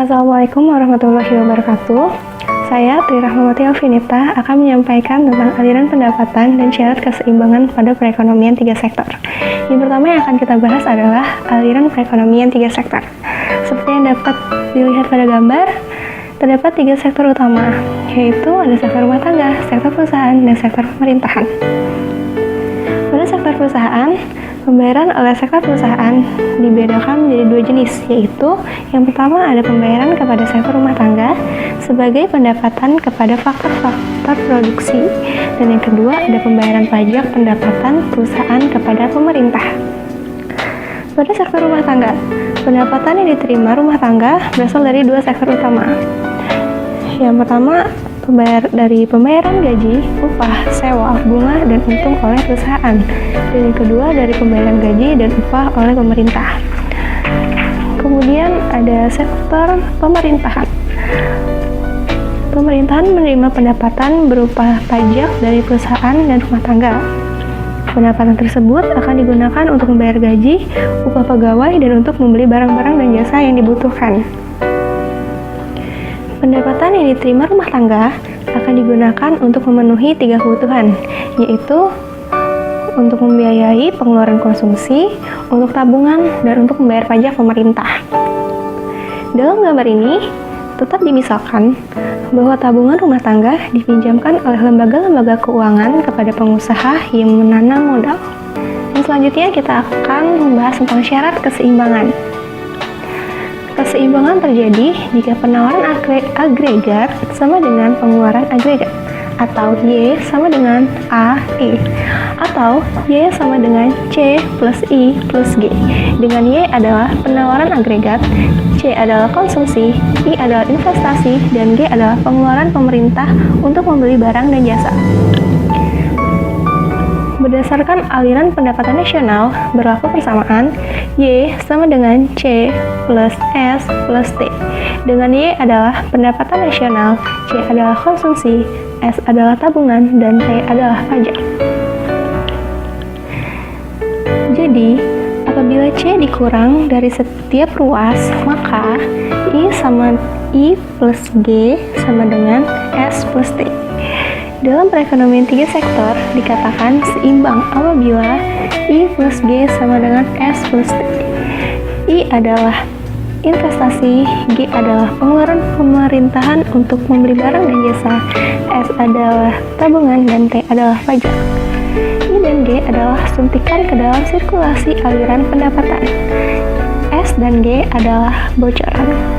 Assalamualaikum warahmatullahi wabarakatuh. Saya Tri Rahmawati Alvinita akan menyampaikan tentang aliran pendapatan dan syarat keseimbangan pada perekonomian 3 sektor. Yang pertama yang akan kita bahas adalah aliran perekonomian 3 sektor. Seperti yang dapat dilihat pada gambar, terdapat 3 sektor utama, yaitu ada sektor rumah tangga, sektor perusahaan, dan sektor pemerintahan. Pada sektor perusahaan, pembayaran oleh sektor perusahaan dibedakan menjadi 2 jenis, yaitu yang pertama ada pembayaran kepada sektor rumah tangga sebagai pendapatan kepada faktor-faktor produksi, dan yang kedua ada pembayaran pajak pendapatan perusahaan kepada pemerintah. Pada sektor rumah tangga, pendapatan yang diterima rumah tangga berasal dari 2 sektor utama. Yang pertama dari pembayaran gaji, upah, sewa, bunga, dan untung oleh perusahaan, dan yang kedua dari pembayaran gaji dan upah oleh pemerintah. Kemudian ada sektor pemerintahan. Pemerintahan menerima pendapatan berupa pajak dari perusahaan dan rumah tangga. Pendapatan tersebut akan digunakan untuk membayar gaji, upah pegawai, dan untuk membeli barang-barang dan jasa yang dibutuhkan. Pendapatan yang diterima rumah tangga akan digunakan untuk memenuhi 3 kebutuhan, yaitu untuk membiayai pengeluaran konsumsi, untuk tabungan, dan untuk membayar pajak pemerintah. Dalam gambar ini, tetap dimisalkan bahwa tabungan rumah tangga dipinjamkan oleh lembaga-lembaga keuangan kepada pengusaha yang menanam modal. Dan selanjutnya kita akan membahas tentang syarat keseimbangan. Keseimbangan terjadi jika penawaran agregat sama dengan pengeluaran agregat, atau Y sama dengan A, I, atau Y sama dengan C plus I plus G. Dengan Y adalah penawaran agregat, C adalah konsumsi, I adalah investasi, dan G adalah pengeluaran pemerintah untuk membeli barang dan jasa. Berdasarkan aliran pendapatan nasional berlaku persamaan, Y sama dengan C plus S plus T. Dengan Y adalah pendapatan nasional, C adalah konsumsi, S adalah tabungan, dan T adalah pajak. Jadi, apabila C dikurang dari setiap ruas, maka I plus G sama dengan S plus T. Dalam perekonomian 3 sektor dikatakan seimbang apabila I plus G sama dengan S plus T. I adalah investasi, G adalah pengeluaran pemerintahan untuk membeli barang dan jasa, S adalah tabungan, dan T adalah pajak. I dan G adalah suntikan ke dalam sirkulasi aliran pendapatan. S dan G adalah bocoran.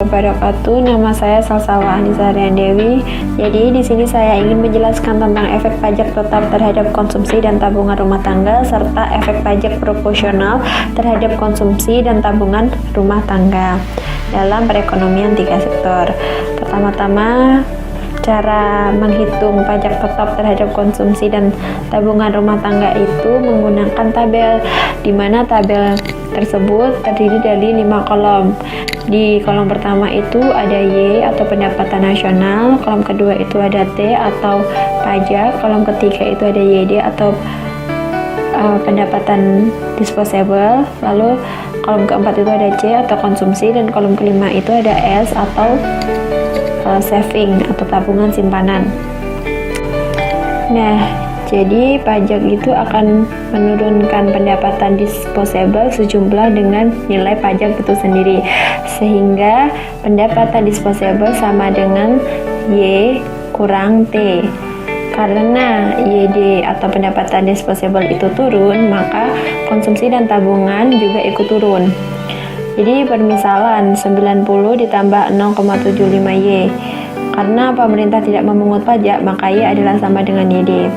Wabarakatuh. Nama saya Salsawa Anissa Dewi. Jadi di sini saya ingin menjelaskan tentang efek pajak tetap terhadap konsumsi dan tabungan rumah tangga serta efek pajak proporsional terhadap konsumsi dan tabungan rumah tangga dalam perekonomian 3 sektor. Pertama-tama, cara menghitung pajak tetap terhadap konsumsi dan tabungan rumah tangga itu menggunakan tabel, di mana tabel tersebut terdiri dari 5 kolom. Di kolom pertama itu ada Y atau pendapatan nasional, kolom kedua itu ada T atau pajak, kolom ketiga itu ada YD atau pendapatan disposable, lalu kolom keempat itu ada C atau konsumsi, dan kolom kelima itu ada S atau saving atau tabungan simpanan. Nah, jadi pajak itu akan menurunkan pendapatan disposable sejumlah dengan nilai pajak itu sendiri, sehingga pendapatan disposable sama dengan Y kurang T. Karena YD atau pendapatan disposable itu turun, maka konsumsi dan tabungan juga ikut turun. Jadi permisalan 90 ditambah 0,75 Y. Karena pemerintah tidak memungut pajak, maka Y adalah sama dengan YD.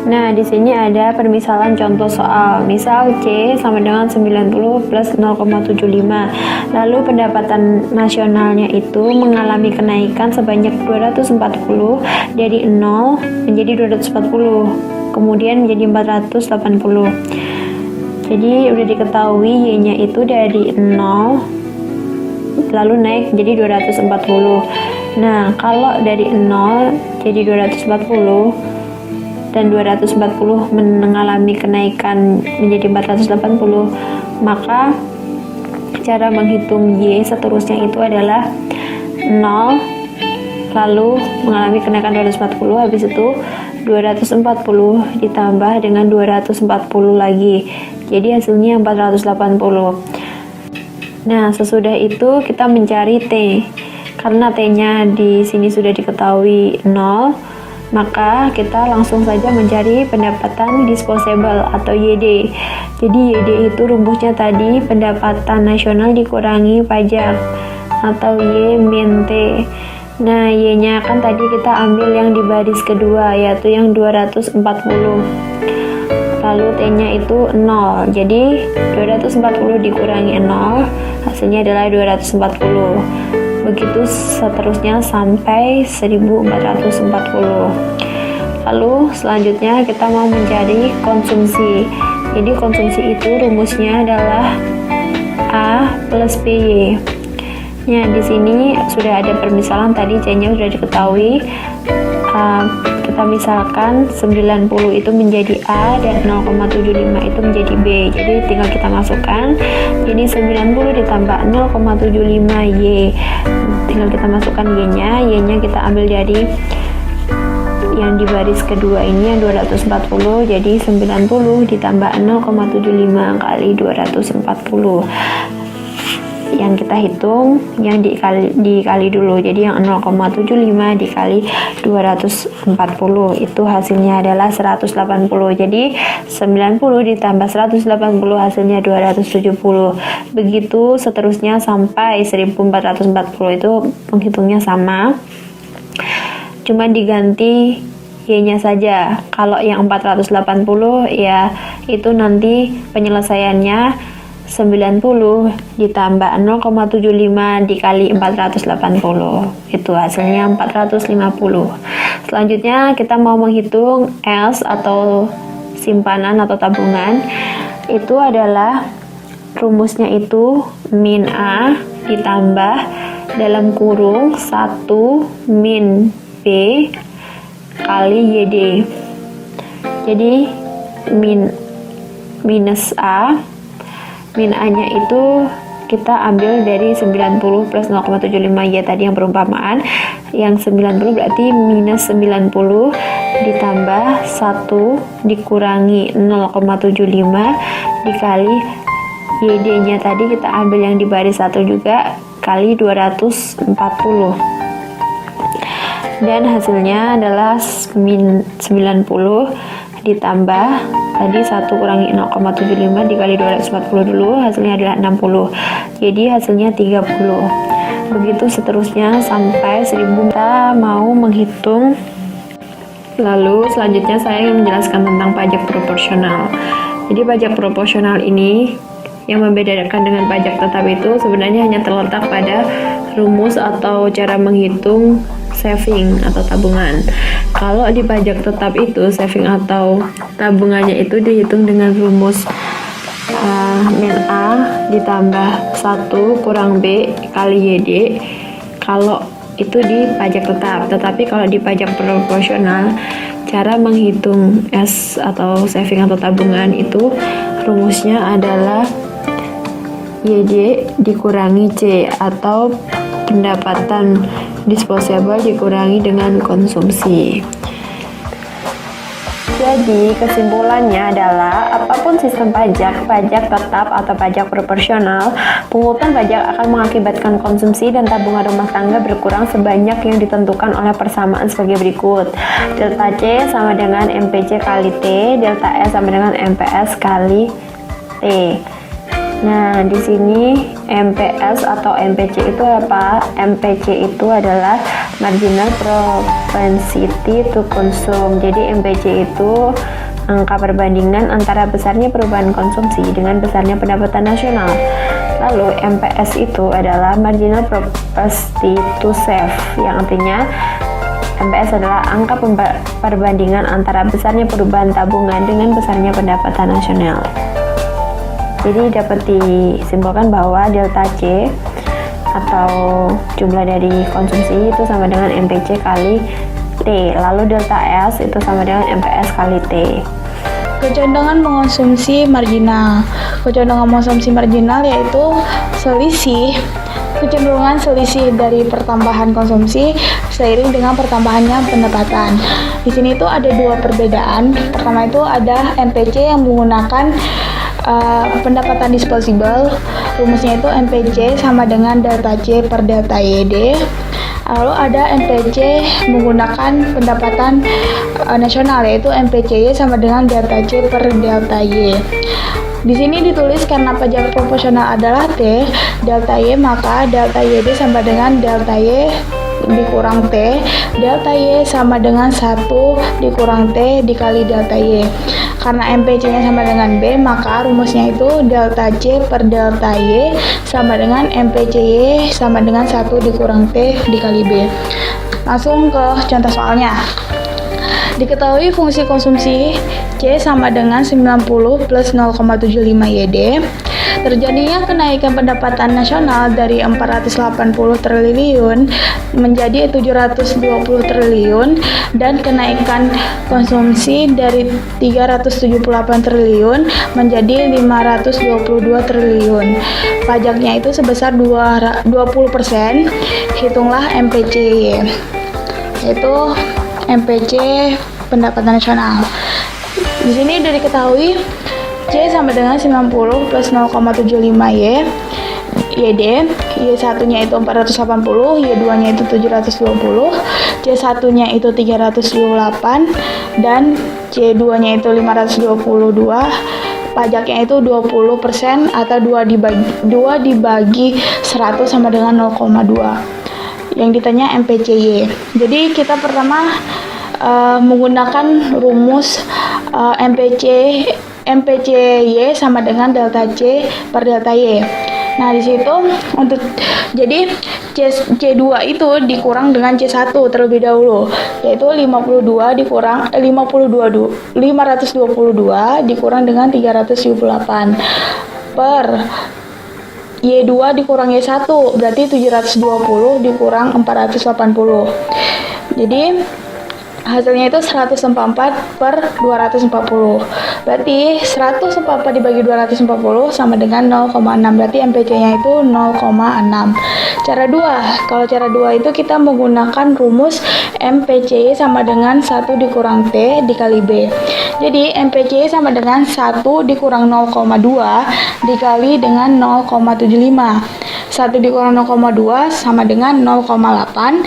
Nah, di sini ada permisalan contoh soal. Misal C sama dengan 90 plus 0,75. Lalu pendapatan nasionalnya itu mengalami kenaikan sebanyak 240 dari 0 menjadi 240. Kemudian menjadi 480. Jadi udah diketahui Y-nya itu dari 0 lalu naik jadi 240. Nah, kalau dari 0 jadi 240 dan 240 mengalami kenaikan menjadi 480, maka cara menghitung Y seterusnya itu adalah 0 lalu mengalami kenaikan 240, habis itu 240 ditambah dengan 240 lagi, jadi hasilnya 480. Nah, sesudah itu kita mencari T. Karena T-nya di sini sudah diketahui 0, maka kita langsung saja mencari pendapatan disposable atau YD. Jadi YD itu rumusnya tadi pendapatan nasional dikurangi pajak atau Y min T. Nah, Y-nya kan tadi kita ambil yang di baris kedua, yaitu yang 240. Lalu T-nya itu 0. Jadi 240 dikurangi 0, hasilnya adalah 240. Begitu seterusnya sampai 1440. Lalu selanjutnya kita mau mencari konsumsi. Jadi konsumsi itu rumusnya adalah A plus BY. Nah, di sini sudah ada permisalan, tadi C-nya sudah diketahui. Kita misalkan 90 itu menjadi A dan 0,75 itu menjadi B. Jadi tinggal kita masukkan. Jadi 90 ditambah 0,75 Y. Tinggal kita masukkan Y-nya. Y-nya kita ambil dari yang di baris kedua ini yang 240. Jadi 90 ditambah 0,75 kali 240. Yang kita hitung yang dikali dulu, jadi yang 0,75 dikali 240 itu hasilnya adalah 180. Jadi 90 ditambah 180 hasilnya 270. Begitu seterusnya sampai 1440, itu penghitungnya sama, cuma diganti Y-nya saja. Kalau yang 480 ya itu nanti penyelesaiannya 90 ditambah 0,75 dikali 480, itu hasilnya 450. Selanjutnya kita mau menghitung S atau simpanan atau tabungan. Itu adalah rumusnya itu min A ditambah dalam kurung 1 min B kali YD. Jadi minus A, min A-nya itu kita ambil dari 90 plus 0,75 Y tadi yang perumpamaan. Yang 90 berarti minus 90 ditambah 1 dikurangi 0,75 dikali YD-nya tadi kita ambil yang di baris 1 juga kali 240. Dan hasilnya adalah min 90 ditambah tadi 1 kurangi 0,75 dikali 240 dulu, hasilnya adalah 60. Jadi hasilnya 30. Begitu seterusnya sampai 1000. Kita mau menghitung. Lalu selanjutnya saya ingin menjelaskan tentang pajak proporsional. Jadi pajak proporsional ini yang membedakan dengan pajak tetap itu sebenarnya hanya terletak pada rumus atau cara menghitung saving atau tabungan. Kalau di pajak tetap itu saving atau tabungannya itu dihitung dengan rumus min A ditambah 1 kurang B kali YD. Kalau itu di pajak tetap, tetapi kalau di pajak proporsional cara menghitung S atau saving atau tabungan itu rumusnya adalah YD dikurangi C atau pendapatan disposable dikurangi dengan konsumsi. Jadi kesimpulannya adalah apapun sistem pajak, pajak tetap atau pajak proporsional, pungutan pajak akan mengakibatkan konsumsi dan tabungan rumah tangga berkurang sebanyak yang ditentukan oleh persamaan sebagai berikut. Delta C sama dengan MPC kali T, delta S sama dengan MPS kali T. Nah, di sini MPS atau MPC itu apa? MPC itu adalah marginal propensity to consume. Jadi MPC itu angka perbandingan antara besarnya perubahan konsumsi dengan besarnya pendapatan nasional. Lalu MPS itu adalah marginal propensity to save, yang artinya MPS adalah angka perbandingan antara besarnya perubahan tabungan dengan besarnya pendapatan nasional. Jadi dapat disimpulkan bahwa delta C atau jumlah dari konsumsi itu sama dengan MPC kali T. Lalu delta S itu sama dengan MPS kali T. Kecondongan mengonsumsi marginal. Kecondongan mengonsumsi marginal yaitu kecenderungan selisih dari pertambahan konsumsi seiring dengan pertambahannya pendapatan. Di sini itu ada dua perbedaan. Pertama itu ada MPC yang menggunakan pendapatan disposable. Rumusnya itu MPC sama dengan delta C per delta YD. Lalu ada MPC menggunakan pendapatan nasional, yaitu MPCY sama dengan delta C per delta Y. Di sini ditulis karena pajak proporsional adalah T, delta Y, maka delta YD sama dengan delta Y dikurang T, delta Y sama dengan 1 dikurang T dikali delta Y. Karena MPC-nya sama dengan B, maka rumusnya itu delta C per delta Y sama dengan MPCY sama dengan 1 dikurang T dikali B. Langsung ke contoh soalnya. Diketahui fungsi konsumsi C sama dengan 90 plus 0,75 YD. Terjadinya kenaikan pendapatan nasional dari 480 triliun menjadi 720 triliun dan kenaikan konsumsi dari 378 triliun menjadi 522 triliun. Pajaknya itu sebesar 20%. Hitunglah MPCY, yaitu MPC pendapatan nasional. Di sini sudah diketahui C sama dengan 90 plus 0,75 YD. Y1-nya itu 480, Y2-nya itu 720, C1-nya itu 378, dan C2-nya itu 522. Pajaknya itu 20% atau 2 dibagi 100 sama dengan 0,2. Yang ditanya MPCY. Jadi kita pertama menggunakan rumus MPCY sama dengan delta C per delta Y. Nah, di situ jadi C2 itu dikurang dengan C1 terlebih dahulu, yaitu 522 dikurang dengan 378 per Y2 dikurang Y1, berarti 720 dikurang 480. Jadi hasilnya itu 144 per 240. Berarti 144 dibagi 240 sama dengan 0,6. Berarti MPC-nya itu 0,6. Cara 2. Kalau cara 2 itu kita menggunakan rumus MPC sama dengan 1 dikurang T dikali B. Jadi MPC sama dengan 1 dikurang 0,2 dikali dengan 0,75. 1 dikurang 0,2 sama dengan 0,8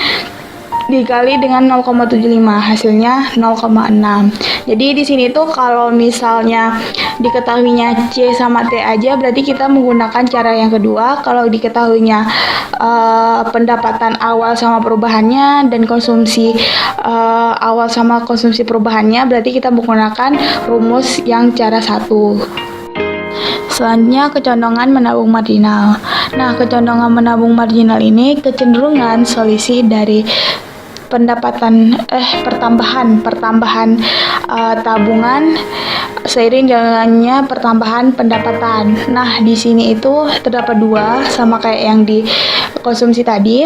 dikali dengan 0,75, hasilnya 0,6. Jadi di sini tuh kalau misalnya diketahuinya C sama T aja, berarti kita menggunakan cara yang kedua. Kalau diketahuinya pendapatan awal sama perubahannya dan konsumsi awal sama konsumsi perubahannya, berarti kita menggunakan rumus yang cara 1. Selanjutnya, kecondongan menabung marginal. Nah, kecondongan menabung marginal ini kecenderungan selisih dari pertambahan tabungan seiring jalannya pertambahan pendapatan. Nah, di sini itu terdapat dua, sama kayak yang di konsumsi tadi.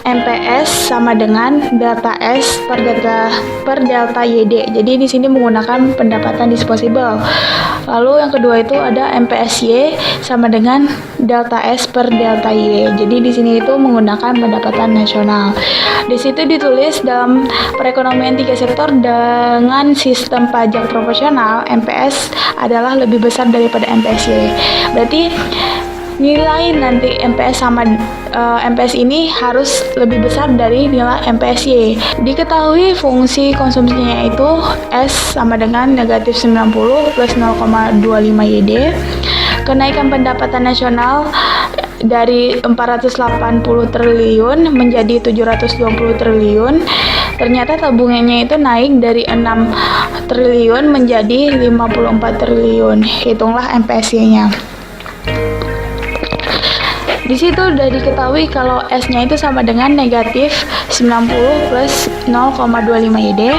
MPS sama dengan delta S per delta YD. Jadi di sini menggunakan pendapatan disposable. Lalu yang kedua itu ada MPSY sama dengan delta S per delta Y. Jadi di sini itu menggunakan pendapatan nasional. Di situ ditulis dalam perekonomian 3 sektor dengan sistem pajak proporsional, MPS adalah lebih besar daripada MPSY. Berarti nilai nanti MPS ini harus lebih besar dari nilai MPSY. Diketahui fungsi konsumsinya itu S sama dengan negatif 90 plus 0,25 YD. Kenaikan pendapatan nasional dari 480 triliun menjadi 720 triliun. Ternyata tabungannya itu naik dari 6 triliun menjadi 54 triliun. Hitunglah MPSY-nya. Di situ udah diketahui kalau S-nya itu sama dengan negatif 90 plus 0,25 YD.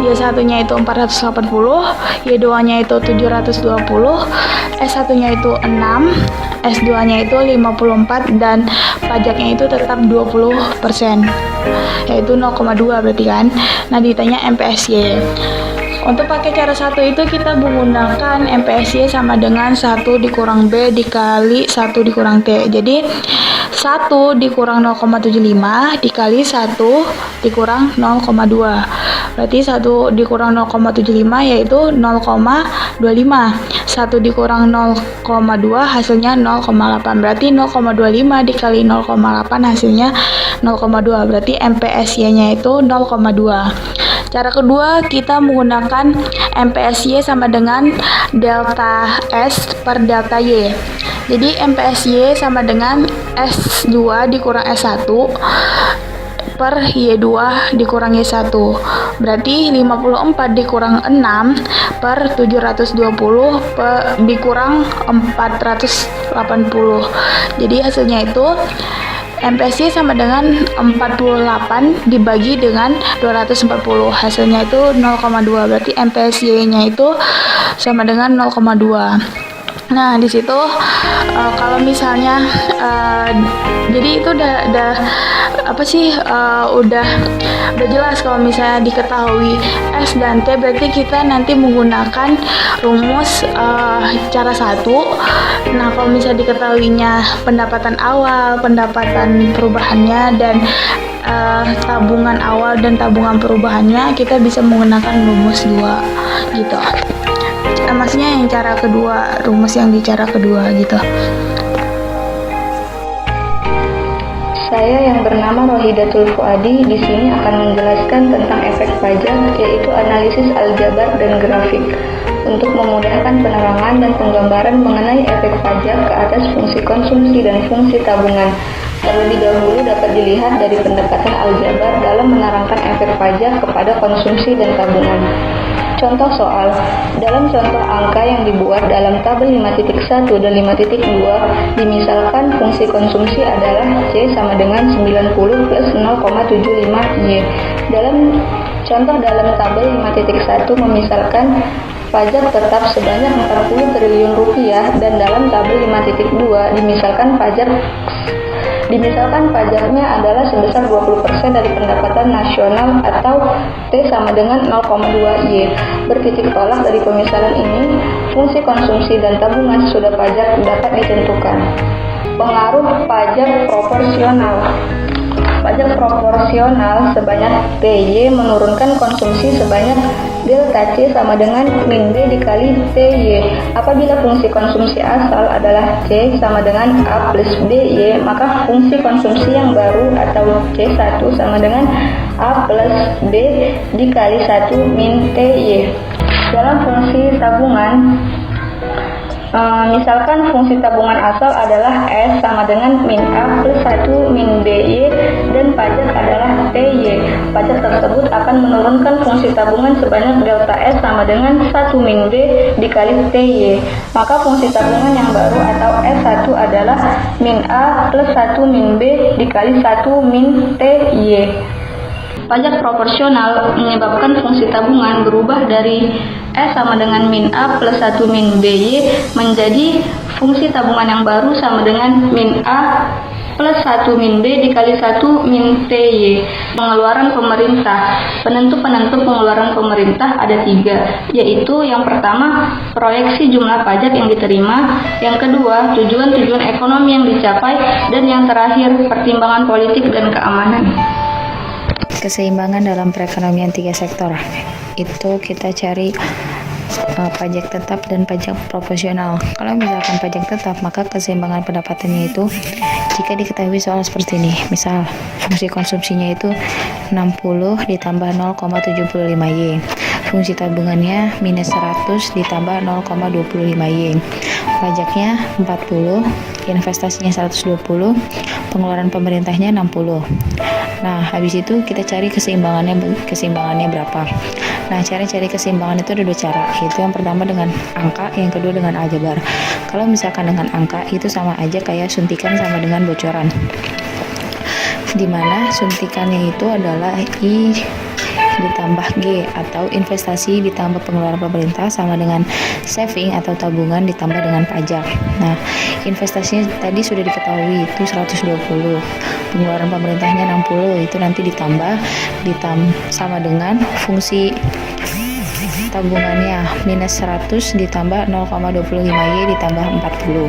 Y1-nya itu 480, Y2-nya itu 720, S1-nya itu 6, S2-nya itu 54, dan pajaknya itu tetap 20%, yaitu 0,2 berarti kan. Nah, ditanya MPSY. Untuk pakai cara satu itu kita menggunakan MPSY sama dengan 1 dikurang B dikali 1 dikurang T. Jadi 1 dikurang 0,75 dikali 1 dikurang 0,2. Berarti 1 dikurang 0,75 yaitu 0,25. 1 dikurang 0,2 hasilnya 0,8. Berarti 0,25 dikali 0,8 hasilnya 0,2. Berarti MPSY-nya itu 0,2. Cara kedua, kita menggunakan MPSY sama dengan delta S per delta Y. Jadi MPSY sama dengan S2 dikurang S1 per Y2 dikurang Y1. Berarti 54 dikurang 6 per 720 dikurang 480. Jadi hasilnya itu MPSY sama dengan 48 dibagi dengan 240. Hasilnya itu 0,2. Berarti MPSY-nya itu sama dengan 0,2. Nah, di situ kalau misalnya jadi itu udah apa sih udah jelas kalau misalnya diketahui S dan T, berarti kita nanti menggunakan rumus cara satu. Nah, kalau misalnya diketahuinya pendapatan awal, pendapatan perubahannya, dan tabungan awal dan tabungan perubahannya, kita bisa menggunakan rumus 2 gitu. Maksudnya yang cara kedua, rumus yang di cara kedua gitu. Saya yang bernama Rohidatul Fuadi di sini akan menjelaskan tentang efek pajak, yaitu analisis aljabar dan grafik, untuk memudahkan penerangan dan penggambaran mengenai efek pajak ke atas fungsi konsumsi dan fungsi tabungan. Terlebih dahulu dapat dilihat dari pendekatan aljabar dalam menerangkan efek pajak kepada konsumsi dan tabungan. Contoh soal, dalam contoh angka yang dibuat dalam tabel 5.1 dan 5.2, dimisalkan fungsi konsumsi adalah C sama dengan 90 plus 0,75Y. Dalam contoh dalam tabel 5.1 memisalkan pajak tetap sebanyak 40 triliun rupiah, dan dalam tabel 5.2 dimisalkan pajaknya adalah sebesar 20% dari pendapatan nasional atau T sama dengan 0,2Y. Bertitik tolak dari pemisalan ini, fungsi konsumsi dan tabungan sesudah pajak dapat ditentukan. Pengaruh pajak proporsional. Pajak proporsional sebanyak TY menurunkan konsumsi sebanyak delta C sama dengan min B dikali TY. Apabila fungsi konsumsi asal adalah C sama dengan A plus BY, maka fungsi konsumsi yang baru atau C1 sama dengan A plus B dikali 1 min TY. Dalam fungsi tabungan, misalkan fungsi tabungan asal adalah S sama dengan min A plus 1 min BY dan pajak adalah TY. Pajak tersebut akan menurunkan fungsi tabungan sebanyak delta S sama dengan 1 min B dikali TY. Maka fungsi tabungan yang baru atau S1 adalah min A plus 1 min B dikali 1 min TY. Pajak proporsional menyebabkan fungsi tabungan berubah dari S sama dengan min A plus 1 min BY menjadi fungsi tabungan yang baru sama dengan min A plus 1 min B dikali 1 min TY. Pengeluaran pemerintah. Penentu-penentu pengeluaran pemerintah ada 3, yaitu yang pertama, proyeksi jumlah pajak yang diterima, yang kedua, tujuan-tujuan ekonomi yang dicapai, dan yang terakhir, pertimbangan politik dan keamanan. Keseimbangan dalam perekonomian 3 sektor itu kita cari pajak tetap dan pajak proporsional. Kalau misalkan pajak tetap, maka keseimbangan pendapatannya itu jika diketahui soal seperti ini. Misal fungsi konsumsinya itu 60 ditambah 0,75Y, fungsi tabungannya minus 100 ditambah 0,25Y, pajaknya 40, investasinya 120, pengeluaran pemerintahnya 60. Nah, habis itu kita cari keseimbangannya berapa. Nah, cara cari keseimbangan itu ada 2 cara, yaitu yang pertama dengan angka, yang kedua dengan aljabar. Kalau misalkan dengan angka, itu sama aja kayak suntikan sama dengan bocoran, dimana suntikannya itu adalah I ditambah G atau investasi ditambah pengeluaran pemerintah sama dengan saving atau tabungan ditambah dengan pajak. Nah, investasinya tadi sudah diketahui itu 120, pengeluaran pemerintahnya 60, itu nanti ditambah sama dengan fungsi tabungannya minus 100 ditambah 0,25Y ditambah 40.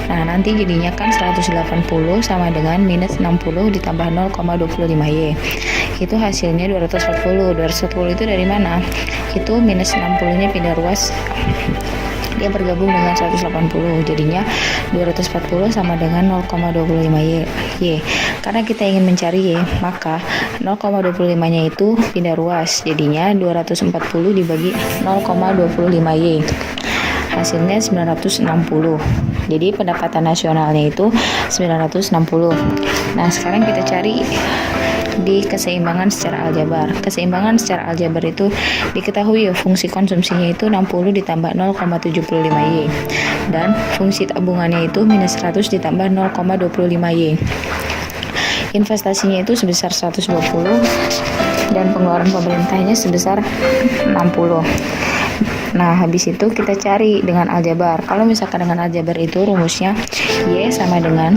Nah, nanti jadinya kan 180 sama dengan minus 60 ditambah 0,25Y. Itu hasilnya 240. 240 itu dari mana? Itu minus 60-nya pindah ruas, dia bergabung dengan 180, jadinya 240 sama dengan 0,25Y. Karena kita ingin mencari Y, maka 0,25-nya itu pindah ruas, jadinya 240 dibagi 0,25Y, hasilnya 960. Jadi pendapatan nasionalnya itu 960. Nah, sekarang kita cari di keseimbangan secara aljabar. Keseimbangan secara aljabar itu diketahui ya, fungsi konsumsinya itu 60 ditambah 0,75Y dan fungsi tabungannya itu minus 100 ditambah 0,25Y. Investasinya itu sebesar 120 dan pengeluaran pemerintahnya sebesar 60. Nah, habis itu kita cari dengan aljabar. Kalau misalkan dengan aljabar itu rumusnya Y sama dengan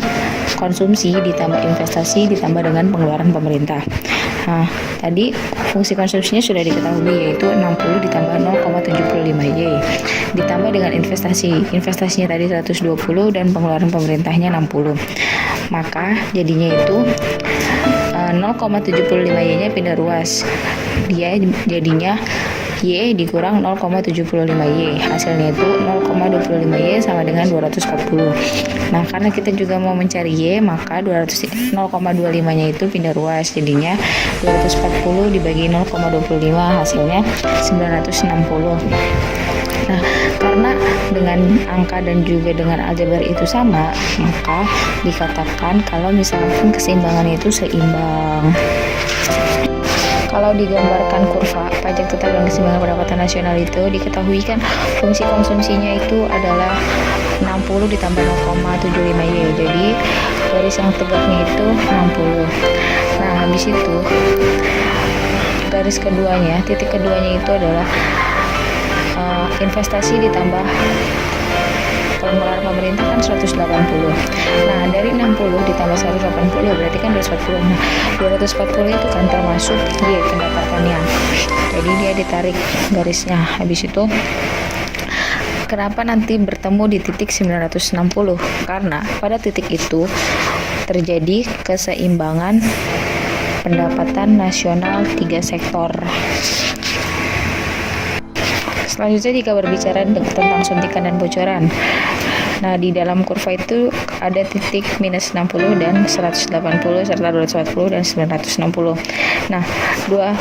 konsumsi ditambah investasi ditambah dengan pengeluaran pemerintah. Nah, tadi fungsi konsumsinya sudah diketahui, yaitu 60 ditambah 0,75Y ditambah dengan investasi. Investasinya tadi 120 dan pengeluaran pemerintahnya 60. Maka jadinya itu 0,75Y-nya pindah ruas. Dia jadinya Y dikurang 0,75Y, hasilnya itu 0,25Y sama dengan 240. Nah, karena kita juga mau mencari Y, maka 0,25-nya itu pindah ruas, jadinya 240 dibagi 0,25, hasilnya 960. Nah, karena dengan angka dan juga dengan aljabar itu sama, maka dikatakan kalau misalkan keseimbangannya itu seimbang. Kalau digambarkan kurva pajak tetap dan keseimbangan pendapatan nasional itu diketahui kan fungsi konsumsinya itu adalah 60 ditambah 0,75Y. Jadi garis yang tegaknya itu 60. Nah, habis itu garis keduanya, titik keduanya itu adalah investasi ditambah pengeluaran pemerintah kan 180. Nah, dari 60 ditambah 180 berarti kan 240. Nah, 240 itu kan termasuk Y pendapatannya. Jadi dia ditarik garisnya. Habis itu kenapa nanti bertemu di titik 960? Karena pada titik itu terjadi keseimbangan pendapatan nasional 3 sektor. Selanjutnya jika berbicara tentang suntikan dan bocoran. Nah, di dalam kurva itu ada titik minus 60 dan 180 serta 240 dan 960. Nah,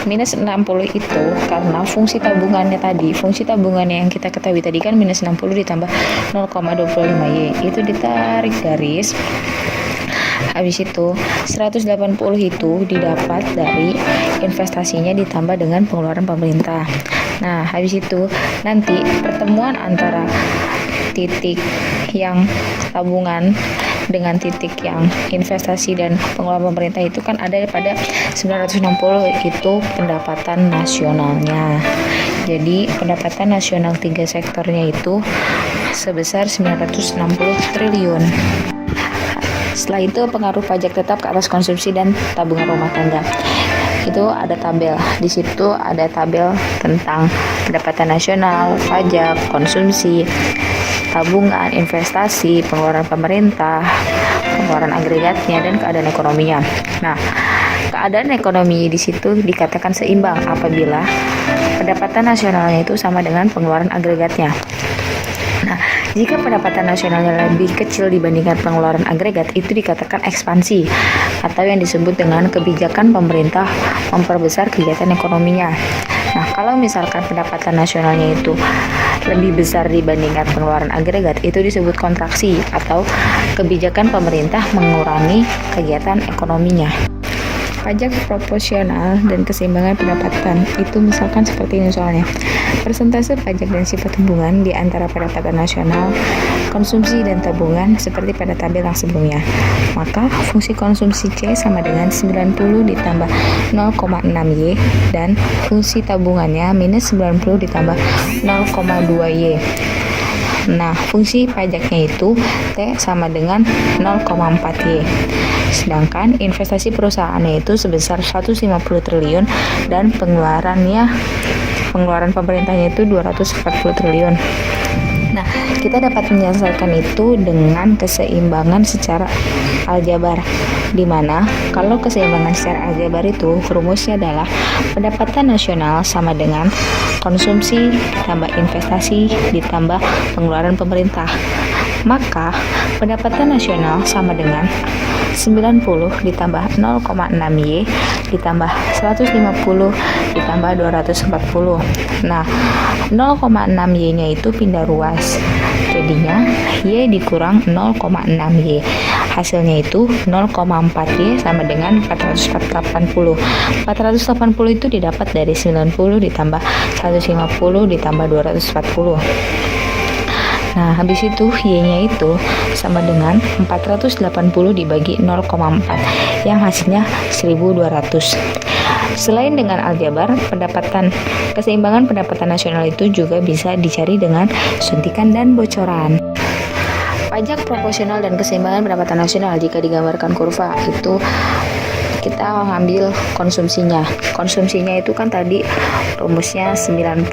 minus 60 itu karena fungsi tabungannya tadi. Fungsi tabungannya yang kita ketahui tadi kan minus 60 ditambah 0,25Y. Itu ditarik garis. Habis itu 180 itu didapat dari investasinya ditambah dengan pengeluaran pemerintah. Nah, habis itu nanti pertemuan antara titik yang tabungan dengan titik yang investasi dan pengeluaran pemerintah itu kan ada pada 960, itu pendapatan nasionalnya. Jadi pendapatan nasional 3 sektornya itu sebesar 960 triliun. Setelah itu pengaruh pajak tetap ke atas konsumsi dan tabungan rumah tangga. Itu ada tabel. Di situ ada tabel tentang pendapatan nasional, pajak, konsumsi, tabungan, investasi, pengeluaran pemerintah, pengeluaran agregatnya, dan keadaan ekonominya. Nah, keadaan ekonomi di situ dikatakan seimbang apabila pendapatan nasionalnya itu sama dengan pengeluaran agregatnya. Nah, jika pendapatan nasionalnya lebih kecil dibandingkan pengeluaran agregat, itu dikatakan ekspansi atau yang disebut dengan kebijakan pemerintah memperbesar kegiatan ekonominya. Nah, kalau misalkan pendapatan nasionalnya itu lebih besar dibandingkan pengeluaran agregat, itu disebut kontraksi atau kebijakan pemerintah mengurangi kegiatan ekonominya. Pajak proporsional dan keseimbangan pendapatan itu misalkan seperti ini soalnya. Persentase pajak dan sifat hubungan di antara pendapatan nasional, konsumsi dan tabungan seperti pada tabel yang sebelumnya. Maka fungsi konsumsi C sama dengan 90 ditambah 0,6Y dan fungsi tabungannya minus 90 ditambah 0,2Y. Nah, fungsi pajaknya itu T sama dengan 0,4Y. Sedangkan investasi perusahaannya itu sebesar 150 triliun dan pengeluaran pemerintahnya itu 240 triliun. Nah, kita dapat menyelesaikan itu dengan keseimbangan secara aljabar, di mana kalau keseimbangan secara aljabar itu rumusnya adalah pendapatan nasional sama dengan konsumsi ditambah investasi ditambah pengeluaran pemerintah. Maka pendapatan nasional sama dengan 90 ditambah 0,6Y ditambah 150 ditambah 240. Nah, 0,6Y nya itu pindah ruas, jadinya Y dikurang 0,6Y. Hasilnya itu 0,4Y sama dengan 480. 480 itu didapat dari 90 ditambah 150 ditambah 240. Nah, habis itu Y-nya itu sama dengan 480 dibagi 0,4 yang hasilnya 1200. Selain dengan aljabar, keseimbangan pendapatan nasional itu juga bisa dicari dengan suntikan dan bocoran. Pajak proporsional dan keseimbangan pendapatan nasional jika digambarkan kurva itu kita ngambil konsumsinya. Konsumsinya itu kan tadi rumusnya 90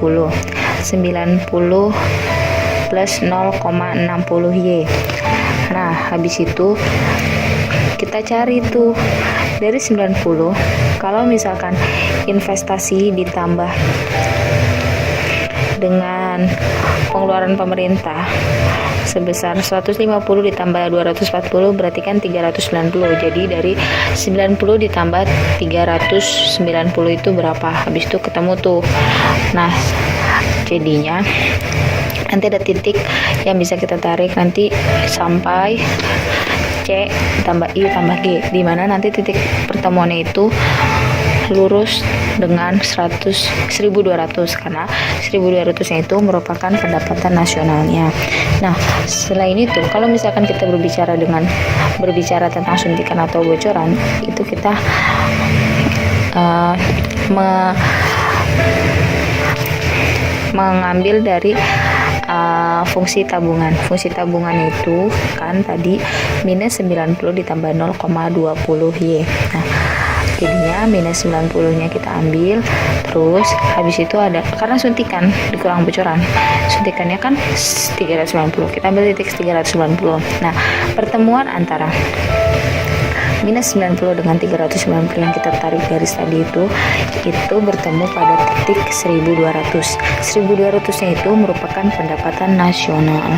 plus 0,60Y. Nah, habis itu kita cari tuh dari 90, kalau misalkan investasi ditambah dengan pengeluaran pemerintah sebesar 150 ditambah 240 berarti kan 390. Jadi dari 90 ditambah 390 itu berapa? Habis itu ketemu tuh. Nah, jadinya nanti ada titik yang bisa kita tarik nanti sampai C tambah I tambah G, di mana nanti titik pertemuannya itu lurus dengan 1200 karena 1200 nya itu merupakan pendapatan nasionalnya. Nah, selain itu kalau misalkan kita berbicara tentang suntikan atau bocoran, itu kita mengambil dari fungsi tabungan. Fungsi tabungan itu kan tadi minus 90 ditambah 0,20Y. Nah, jadinya minus 90 nya kita ambil, terus habis itu ada karena suntikan dikurang bocoran, suntikannya kan 390, kita ambil titik 390. Nah, pertemuan antara minus 90 dengan 390 yang kita tarik garis tadi itu bertemu pada titik 1200. 1200 nya itu merupakan pendapatan nasional.